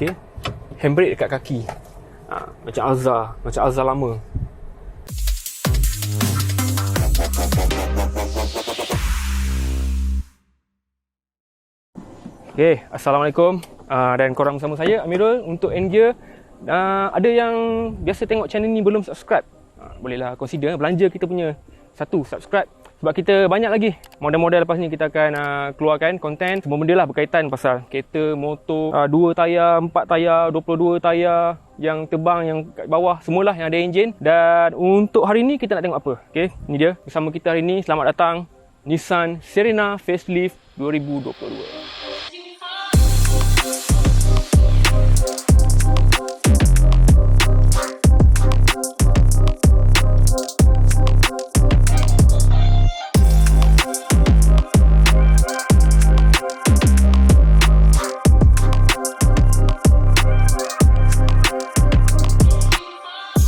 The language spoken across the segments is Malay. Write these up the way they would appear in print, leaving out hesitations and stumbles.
Okay, handbrake dekat kaki. Macam Alza lama. Okay, Assalamualaikum. Dan korang bersama saya Amirul untuk N-Gear. Ada yang biasa tengok channel ni belum subscribe, bolehlah consider belanja kita punya subscribe. Sebab kita banyak lagi model-model lepas ni kita akan keluarkan konten. Semua benda lah berkaitan pasal kereta, motor, 2 tayar, 4 tayar, 22 tayar, yang terbang, yang kat bawah, semualah yang ada enjin. Dan untuk hari ni kita nak tengok apa? Okay, ni dia bersama kita hari ni. Selamat datang Nissan Serena Facelift 2022.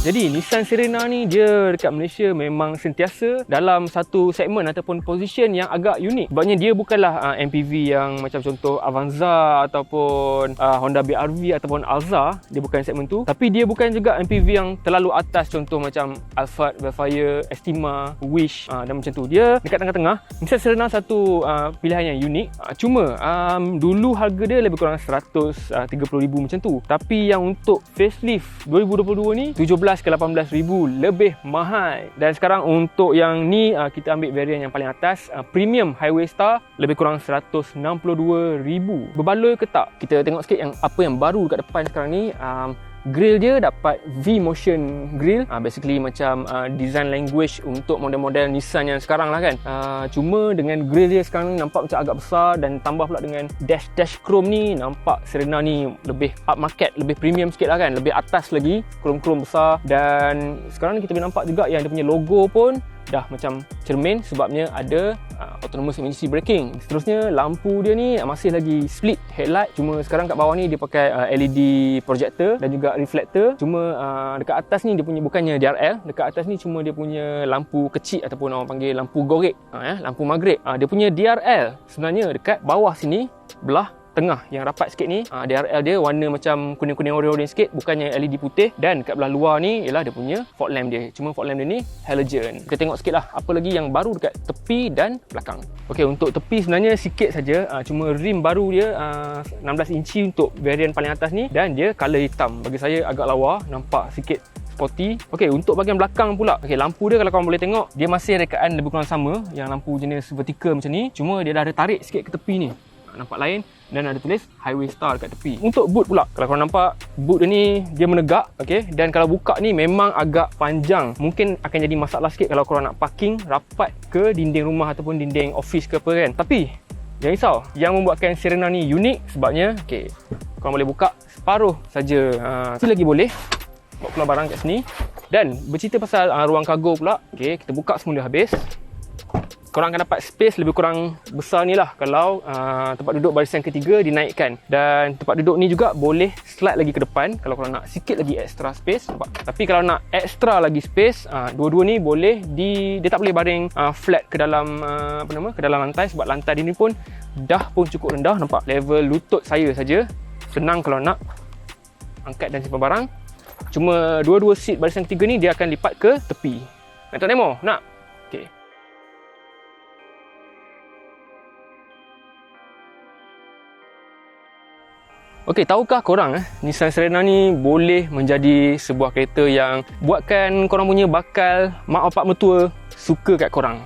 Jadi Nissan Serena ni dia dekat Malaysia memang sentiasa dalam satu segmen ataupun position yang agak unik. Sebabnya dia bukanlah MPV yang macam contoh Avanza ataupun Honda BR-V ataupun Alza. Dia bukan segmen tu. Tapi dia bukan juga MPV yang terlalu atas, contoh macam Alphard, Velfire, Estima, Wish dan macam tu. Dia dekat tengah-tengah. Nissan Serena satu pilihan yang unik. Cuma dulu harga dia lebih kurang 130,000 macam tu. Tapi yang untuk facelift 2022 ni 17 ke 18,000 lebih mahal. Dan sekarang untuk yang ni kita ambil varian yang paling atas, Premium Highway Star, lebih kurang 162,000. Berbaloi ke tak? Kita tengok sikit yang apa yang baru dekat depan sekarang ni. Grill dia dapat V-Motion grill, basically macam design language untuk model-model Nissan yang sekarang lah kan. Cuma dengan grill dia sekarang ni nampak macam agak besar, dan tambah pula dengan dash chrome ni, nampak Serena ni lebih upmarket, lebih premium sikit lah kan, lebih atas lagi, chrome besar. Dan sekarang ni kita boleh nampak juga yang dia punya logo pun dah macam cermin, sebabnya ada autonomous emergency braking. Seterusnya lampu dia ni masih lagi split headlight, cuma sekarang kat bawah ni dia pakai LED projector dan juga reflector. Cuma dekat atas ni dia punya bukannya DRL, dekat atas ni cuma dia punya lampu kecil ataupun orang panggil lampu gorek, lampu maghrib. Dia punya DRL sebenarnya dekat bawah sini, belah tengah yang rapat sikit ni, DRL dia warna macam kuning-kuning orange sikit, bukannya LED putih. Dan kat belah luar ni ialah dia punya fog lamp dia. Cuma fog lamp dia ni halogen. Kita tengok sikit lah apa lagi yang baru dekat tepi dan belakang. Okey, untuk tepi sebenarnya sikit saja, cuma rim baru dia 16 inci untuk varian paling atas ni, dan dia color hitam. Bagi saya agak lawa, nampak sikit sporty. Okey, untuk bahagian belakang pula. Okey, lampu dia kalau korang boleh tengok, dia masih rekaan lebih kurang sama yang lampu jenis vertical macam ni, cuma dia dah ada tarik sikit ke tepi ni. Nampak lain, dan ada tulis Highway Star dekat tepi. Untuk boot pula, kalau korang nampak boot dia ni dia menegak, okey, dan kalau buka ni memang agak panjang. Mungkin akan jadi masalah sikit kalau korang nak parking rapat ke dinding rumah ataupun dinding office ke apa kan. Tapi jangan risau, yang membuatkan Serena ni unik sebabnya okey, korang boleh buka separuh saja. Tu lagi boleh bawa keluar barang kat sini. Dan bercerita pasal ruang kargo pula, okey, kita buka semula habis. Korang akan dapat space lebih kurang besar ni lah kalau tempat duduk barisan ketiga dinaikkan. Dan tempat duduk ni juga boleh slide lagi ke depan kalau korang nak sikit lagi extra space. Tapi kalau nak extra lagi space, dua-dua ni boleh dia tak boleh baring flat ke dalam ke dalam lantai, sebab lantai dia ni pun dah pun cukup rendah. Nampak level lutut saya saja. Senang kalau nak angkat dan simpan barang. Cuma dua-dua seat barisan ketiga ni dia akan lipat ke tepi. Nak tengok demo? Nak? Okey. Okey, tahukah korang Nissan Serena ni boleh menjadi sebuah kereta yang buatkan korang punya bakal mak bapak mertua suka kat korang.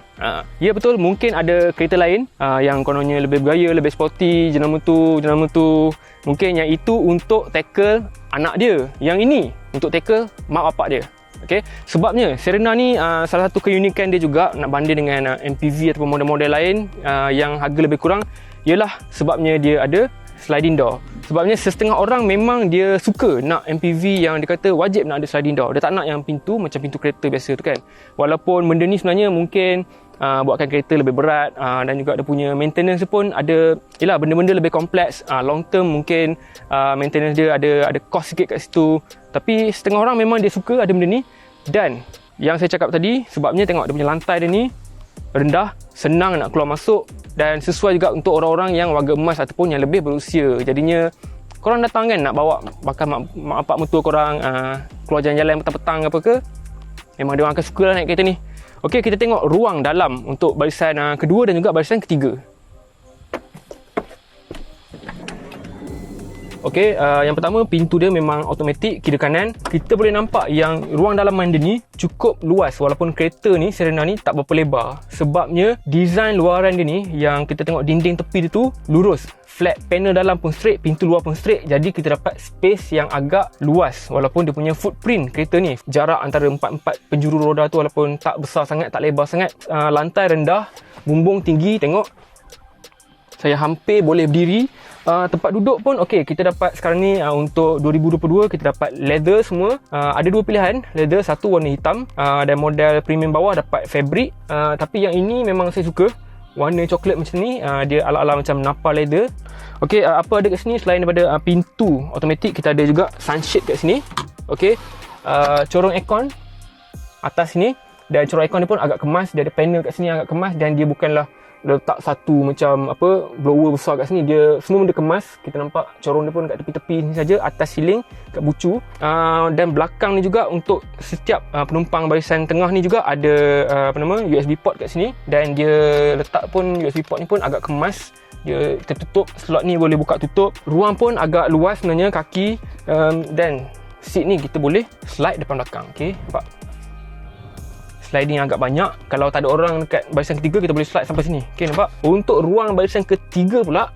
Ya betul, mungkin ada kereta lain yang kononnya lebih bergaya, lebih sporty, jenama tu. Mungkin yang itu untuk tackle anak dia. Yang ini untuk tackle mak bapak dia. Okey, sebabnya Serena ni salah satu keunikan dia juga nak banding dengan MPV ataupun model-model lain yang harga lebih kurang, ialah sebabnya dia ada sliding door. Sebabnya setengah orang memang dia suka nak MPV yang dia kata wajib nak ada sliding door. Dia tak nak yang pintu macam pintu kereta biasa tu kan. Walaupun benda ni sebenarnya mungkin buatkan kereta lebih berat, dan juga dia punya maintenance pun ada, yelah, benda-benda lebih kompleks. Long term mungkin maintenance dia ada cost sikit kat situ. Tapi setengah orang memang dia suka ada benda ni. Dan yang saya cakap tadi, sebabnya tengok dia punya lantai dia ni rendah, senang nak keluar masuk, dan sesuai juga untuk orang-orang yang warga emas ataupun yang lebih berusia. Jadinya korang datang kan nak bawa bakal mak bapak mertua korang keluar jalan-jalan petang-petang apa ke, memang dia orang akan suka lah naik kereta ni. Okey, kita tengok ruang dalam untuk barisan kedua dan juga barisan ketiga. Okey, yang pertama pintu dia memang automatik kiri kanan. Kita boleh nampak yang ruang dalaman dia ni cukup luas walaupun kereta ni Serena ni tak berapa lebar. Sebabnya design luaran dia ni yang kita tengok dinding tepi dia tu lurus. Flat panel dalam pun straight, pintu luar pun straight. Jadi kita dapat space yang agak luas walaupun dia punya footprint kereta ni. Jarak antara 4 penjuru roda tu walaupun tak besar sangat, tak lebar sangat. Lantai rendah, bumbung tinggi. Tengok, saya hampir boleh berdiri. Tempat duduk pun okey, kita dapat sekarang ni untuk 2022 kita dapat leather semua. Ada dua pilihan leather, satu warna hitam dan model premium bawah dapat fabric. Tapi yang ini memang saya suka warna coklat macam ni, dia ala-ala macam Napa leather. Okey, apa ada kat sini selain daripada pintu automatik, kita ada juga sunshade kat sini. Okey, corong aircon atas sini, dan corong aircon ni pun agak kemas. Dia ada panel kat sini agak kemas dan dia bukanlah letak satu macam apa blower besar kat sini. Dia semua benda kemas. Kita nampak corong dia pun kat tepi-tepi ni saja, atas siling, kat bucu. Dan belakang ni juga untuk setiap penumpang barisan tengah ni juga ada USB port kat sini, dan dia letak pun USB port ni pun agak kemas. Dia tertutup, slot ni boleh buka tutup. Ruang pun agak luas sebenarnya kaki, dan seat ni kita boleh slide depan belakang. Okey, nampak sliding agak banyak. Kalau tak ada orang dekat barisan ketiga, kita boleh slide sampai sini. Okey, nampak? Untuk ruang barisan ketiga pula,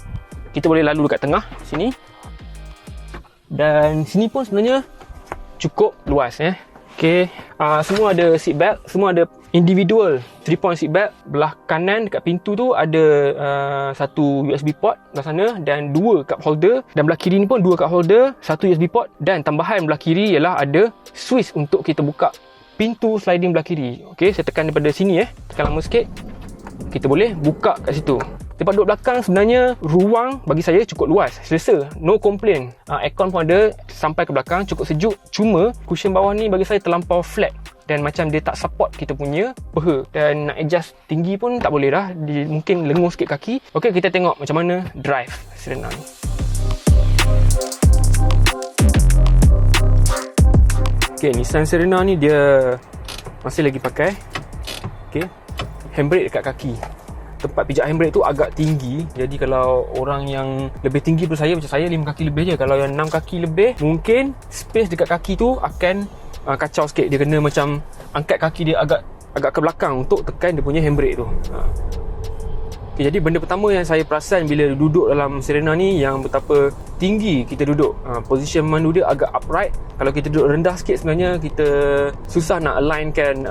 kita boleh lalu dekat tengah sini. Dan sini pun sebenarnya cukup luas Okey, semua ada seat belt, semua ada individual 3-point seat belt. Belah kanan dekat pintu tu ada satu USB port belah sana dan 2 cup holder, dan belah kiri ni pun 2 cup holder, satu USB port, dan tambahan belah kiri ialah ada switch untuk kita buka pintu sliding belah kiri. Okey, saya tekan daripada sini tekan lama sikit. Kita boleh buka kat situ. Tempat duduk belakang sebenarnya ruang bagi saya cukup luas, selesa, no complain. Aircon pun ada sampai ke belakang, cukup sejuk. Cuma cushion bawah ni bagi saya terlampau flat dan macam dia tak support kita punya peha, dan nak adjust tinggi pun tak boleh dah. Dia mungkin lengur sikit kaki. Okey, kita tengok macam mana drive Serena ni. Okay, Nissan Serena ni dia masih lagi pakai handbrake dekat kaki. Tempat pijak handbrake tu agak tinggi. Jadi kalau orang yang lebih tinggi daripada saya, macam saya 5 kaki lebih je, kalau yang 6 kaki lebih, mungkin space dekat kaki tu akan kacau sikit. Dia kena macam angkat kaki dia agak ke belakang untuk tekan dia punya handbrake tu. Okay, jadi benda pertama yang saya perasan bila duduk dalam Serena ni, yang betapa tinggi kita duduk. Position memandu dia agak upright. Kalau kita duduk rendah sikit, sebenarnya kita susah nak alignkan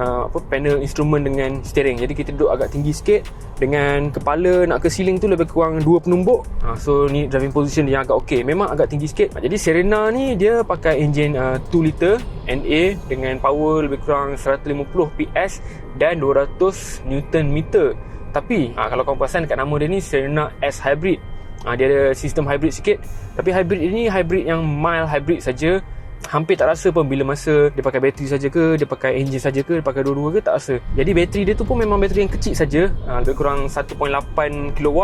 panel instrumen dengan steering. Jadi kita duduk agak tinggi sikit, dengan kepala nak ke ceiling tu lebih kurang 2 penumbuk. So ni driving position yang agak okey. Memang agak tinggi sikit. Jadi Serena ni dia pakai enjin 2 liter NA dengan power lebih kurang 150 PS dan 200 Newton meter. Tapi kalau korang perasan dekat nama dia ni Serena S Hybrid, dia ada sistem hybrid sikit. Tapi hybrid ini hybrid yang mild hybrid saja. Hampir tak rasa pun bila masa dia pakai bateri saja ke, dia pakai enjin saja ke, dia pakai dua-dua ke, tak rasa. Jadi bateri dia tu pun memang bateri yang kecil saja, lebih kurang 1.8 kW.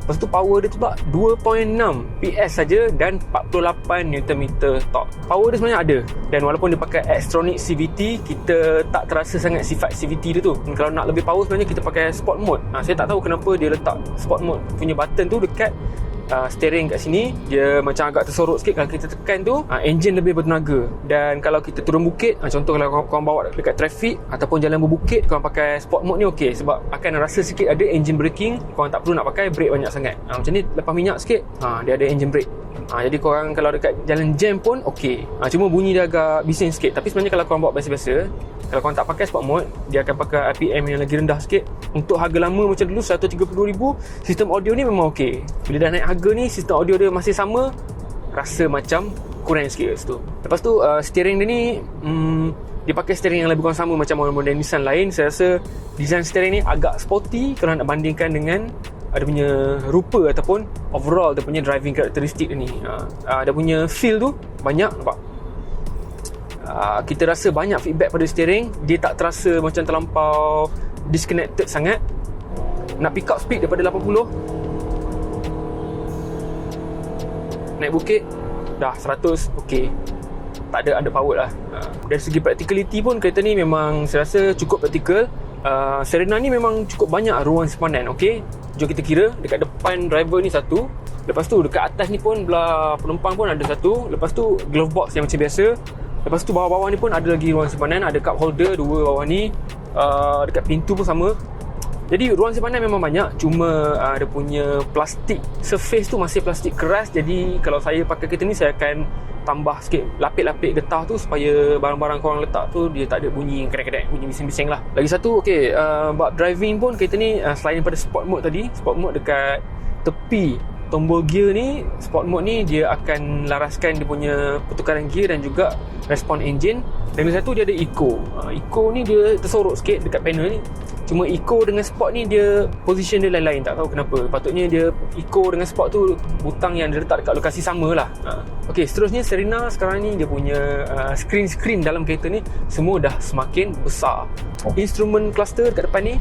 Lepas tu power dia tu pula 2.6 PS saja dan 48 Nm torque. Power dia sebenarnya ada, dan walaupun dia pakai Xtronic CVT, kita tak terasa sangat sifat CVT dia tu. Kalau nak lebih power sebenarnya kita pakai sport mode. Saya tak tahu kenapa dia letak sport mode punya button tu dekat steering kat sini. Dia macam agak tersorok sikit. Kalau kita tekan tu, enjin lebih bertenaga. Dan kalau kita turun bukit, contoh kalau korang bawa dekat traffic ataupun jalan berbukit, korang pakai sport mode ni okey, sebab akan rasa sikit ada engine braking. Korang tak perlu nak pakai brake banyak sangat. Macam ni lepas minyak sikit, dia ada engine brake. Jadi korang kalau dekat jalan jam pun okey. Cuma bunyi dia agak bising sikit. Tapi sebenarnya kalau korang bawa biasa-biasa, kalau korang tak pakai sport mode, dia akan pakai RPM yang lagi rendah sikit. Untuk harga lama macam dulu 130,000, sistem audio ni memang okey. Bila dah naik harga ni, sistem audio dia masih sama, rasa macam kurang sikit kat situ. Lepas tu steering dia ni dia pakai steering yang lebih kurang sama macam model Nissan lain. Saya rasa design steering ni agak sporty kalau nak bandingkan dengan dia punya rupa ataupun overall dia punya driving karakteristik dia ni. Dia punya feel tu banyak, nampak? Kita rasa banyak feedback pada steering. Dia tak terasa macam terlampau disconnected sangat. Nak pick up speed daripada 80, naik bukit dah 100 okey, tak ada power lah. Dari segi practicality pun kereta ni memang saya rasa cukup praktikal. Serena ni memang cukup banyak ruang simpanan. Okey, jom kita kira. Dekat depan driver ni satu, lepas tu dekat atas ni pun belah penumpang pun ada satu, lepas tu glove box yang macam biasa, lepas tu bawah-bawah ni pun ada lagi ruang simpanan, ada cup holder dua bawah ni, dekat pintu pun sama. Jadi ruang simpanan memang banyak, cuma dia punya plastik surface tu masih plastik keras. Jadi kalau saya pakai kereta ni, saya akan tambah sikit lapik-lapik getah tu supaya barang-barang korang letak tu dia tak ada bunyi kedek-kedek, bunyi bising-bising lah. Lagi satu, okey, bab driving pun kereta ni selain daripada sport mode tadi, sport mode dekat tepi tombol gear ni, sport mode ni dia akan laraskan dia punya pertukaran gear dan juga respon enjin. Dan lagi satu, dia ada eco. Eco ni dia tersorok sikit dekat panel ni. Cuma eco dengan sport ni dia position dia lain-lain, tak tahu kenapa. Patutnya dia eco dengan sport tu butang yang dia letak dekat lokasi sama lah. Okey, seterusnya Serena sekarang ni dia punya screen dalam kereta ni semua dah semakin besar. Instrument cluster dekat depan ni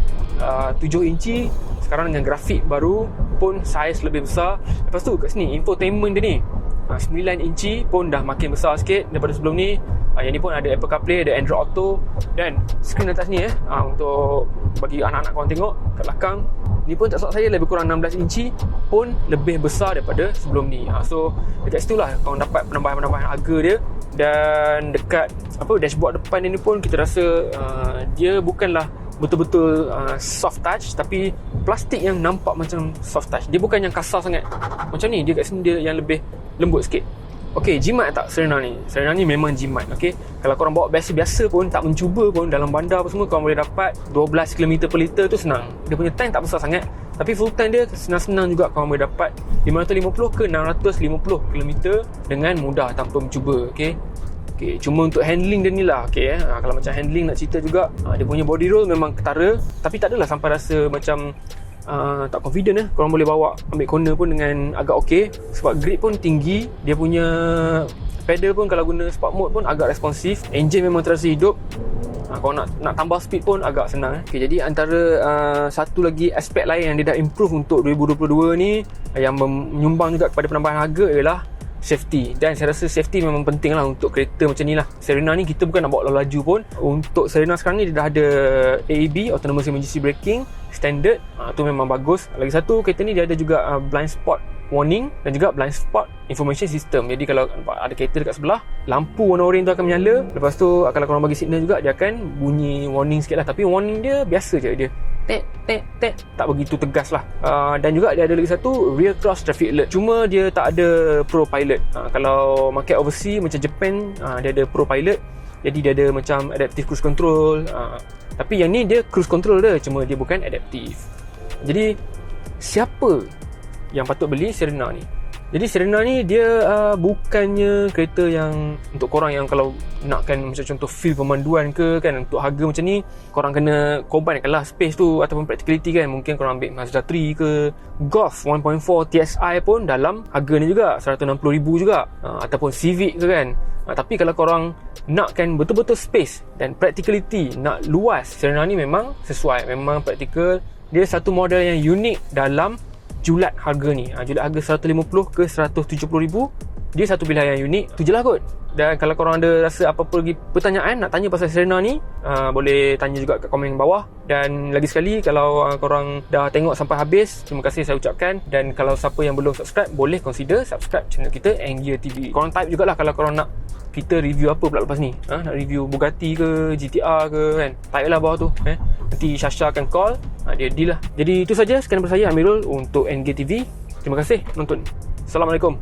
7 inci. Sekarang dengan grafik baru pun saiz lebih besar. Lepas tu kat sini infotainment dia ni 9 inci pun dah makin besar sikit daripada sebelum ni. Yang ni pun ada Apple CarPlay, ada Android Auto. Dan skrin atas ni untuk bagi anak-anak korang tengok kat belakang, ni pun tak salah saya lebih kurang 16 inci pun lebih besar daripada sebelum ni. So dekat situ lah korang dapat penambahan-penambahan harga dia. Dan dekat dashboard depan ni pun kita rasa dia bukanlah betul-betul soft touch, tapi plastik yang nampak macam soft touch. Dia bukan yang kasar sangat macam ni. Dia kat sini dia yang lebih lembut sikit. Okey, jimat tak Serena ni? Serena ni memang jimat. Okey, kalau korang bawa biasa-biasa pun, tak mencuba pun, dalam bandar apa semua, korang boleh dapat 12 km per liter tu senang. Dia punya tank tak besar sangat, tapi full tank dia senang-senang juga korang boleh dapat 550 ke 650 km dengan mudah tanpa mencuba. Okey, cuma untuk handling dia ni lah. Kalau macam handling nak cerita juga, dia punya body roll memang ketara, tapi tak adalah sampai rasa macam tak confident korang boleh bawa ambil corner pun dengan agak okey, sebab grip pun tinggi. Dia punya pedal pun kalau guna sport mode pun agak responsif. Engine memang terasa hidup. Kalau nak tambah speed pun agak senang. Jadi antara satu lagi aspek lain yang dia dah improve untuk 2022 ni, yang menyumbang juga kepada penambahan harga, ialah safety. Dan saya rasa safety memang penting lah untuk kereta macam ni lah. Serena ni kita bukan nak bawa laju pun. Untuk Serena sekarang ni dia dah ada AEB, Autonomous Emergency Braking standard. Tu memang bagus. Lagi satu, kereta ni dia ada juga blind spot warning dan juga blind spot information system. Jadi kalau ada kereta dekat sebelah, lampu warna oren tu akan menyala. Lepas tu kalau korang bagi signal juga, dia akan bunyi warning sikit lah. Tapi warning dia biasa je, dia tek, tak begitu tegas lah. Dan juga dia ada lagi satu rear cross traffic alert. Cuma dia tak ada pro pilot. Kalau market overseas macam Japan, dia ada pro pilot. Jadi dia ada macam adaptive cruise control. Tapi yang ni dia cruise control dia, cuma dia bukan adaptive. Jadi siapa yang patut beli Serena ni? Jadi Serena ni dia bukannya kereta yang untuk korang yang kalau nakkan macam contoh feel pemanduan ke kan, untuk harga macam ni korang kena korbankan lah space tu ataupun practicality kan. Mungkin korang ambil Mazda 3 ke Golf 1.4 TSI pun dalam harga ni juga 160,000 juga, ataupun Civic ke kan. Tapi kalau korang nakkan betul-betul space dan practicality, nak luas, Serena ni memang sesuai, memang praktikal. Dia satu model yang unik dalam julat harga ni. Julat harga 150 ke 170,000, dia satu pilihan yang unik. Tu je lah kot. Dan kalau korang ada rasa apa-apa lagi pertanyaan nak tanya pasal Serena ni, boleh tanya juga kat komen bawah. Dan lagi sekali, kalau korang dah tengok sampai habis, terima kasih saya ucapkan. Dan kalau siapa yang belum subscribe, boleh consider subscribe channel kita Angear TV. Korang type jugalah kalau korang nak kita review apa pula lepas ni. Nak review Bugatti ke, GTR ke kan, type lah bawah tu. Nanti Syasha akan call, dia deal lah. Jadi itu saja, sekian daripada saya Amirul untuk Angear TV. Terima kasih menonton. Assalamualaikum.